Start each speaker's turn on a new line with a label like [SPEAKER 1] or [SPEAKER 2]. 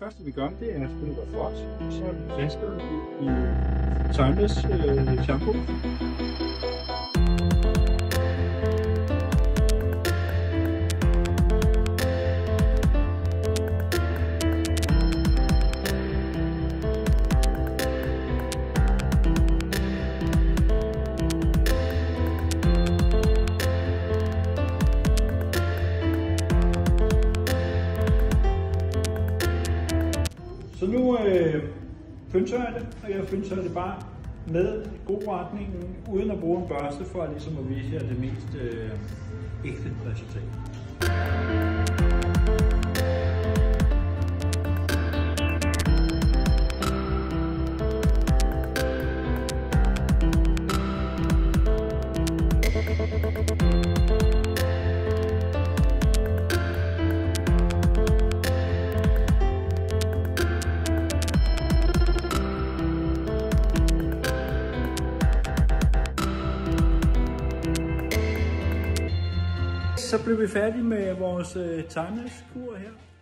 [SPEAKER 1] første vi gør, det er at spille godt flot. Så vasker vi i Timeless shampoo. Så nu pynser jeg det, og jeg pynser det bare med god retningen, uden at bruge en børste, for ligesom at vise jer det mest ægte resultat. Så blev vi færdige med vores timeless kur her.